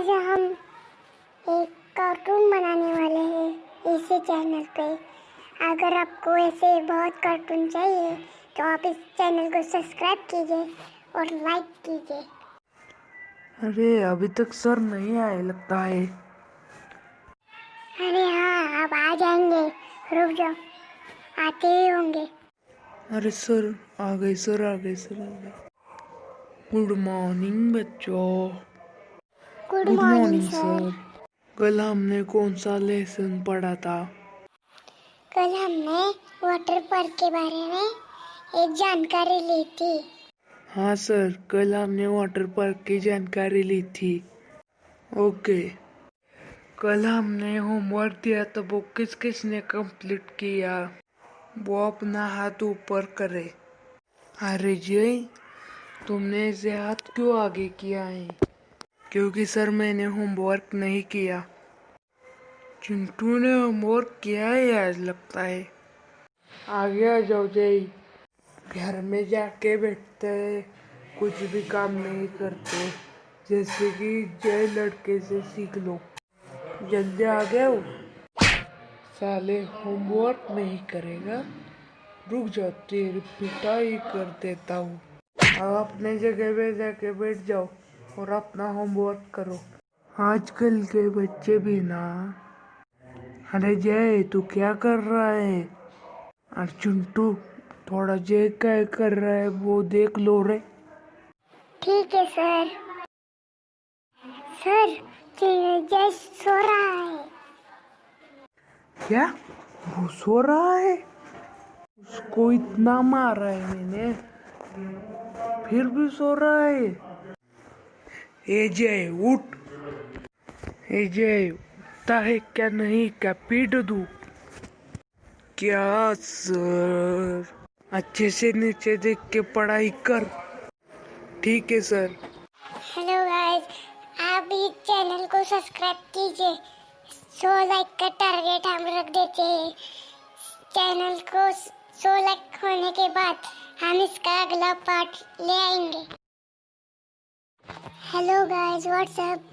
आज हम एक कार्टून बनाने वाले हैं इसी चैनल पे। अगर आपको ऐसे बहुत कार्टून चाहिए तो आप इस चैनल को सब्सक्राइब कीजिए और लाइक कीजिए। अरे अभी तक सर नहीं आए लगता है। अरे हाँ, अब आ जाएंगे, रुक जाओ, आते ही होंगे। अरे सर आ गए, सर आ गए, सर आ गए। गुड मॉर्निंग बच्चों। Good good morning morning sir. Sir. कल हमने कौन सा लेसन पढ़ा था? कल हमने वाटर पार्क के बारे में एक जानकारी ली थी। हाँ सर, कल हमने वाटर पार्क की जानकारी ली थी। ओके। कल हमने होमवर्क दिया था, वो किस किस ने कंप्लीट किया? वो अपना हाथ ऊपर करे। अरे जय, तुमने इसे हाथ क्यों आगे किया है? क्योंकि सर मैंने होमवर्क नहीं किया। चिंटू ने होमवर्क किया है आज लगता है। आगे आ जाओ जय। घर में जाके बैठते हैं, कुछ भी काम नहीं करते। जैसे कि जय लड़के से सीख लो। जल्दी आ गए हो। साले होमवर्क नहीं करेगा, रुक जाओ, तेरी पिटाई कर देता हूँ। अब अपने जगह पे जाके बैठ जाओ और अपना होमवर्क करो। आजकल के बच्चे भी ना। अरे जय, तू क्या कर रहा है? अरे चिंटू, थोड़ा जय क्या कर रहा है वो देख लो रे। ठीक है सर। सर, जय सो रहा है। क्या? वो सो रहा है? उसको इतना मारा है मैंने, फिर भी सो रहा है। ए जय उठ। ए जय, उठता है क्या नहीं? क्या पीट दूं? क्या सर? अच्छे से नीचे देख के पढ़ाई कर। ठीक है सर। हेलो गाइस, आप भी चैनल को सब्सक्राइब कीजिए। 100 लाइक का टारगेट हम रख देते हैं। चैनल को 100 लाइक होने के बाद हम इसका अगला पार्ट ले आएंगे। Hello guys, WhatsApp.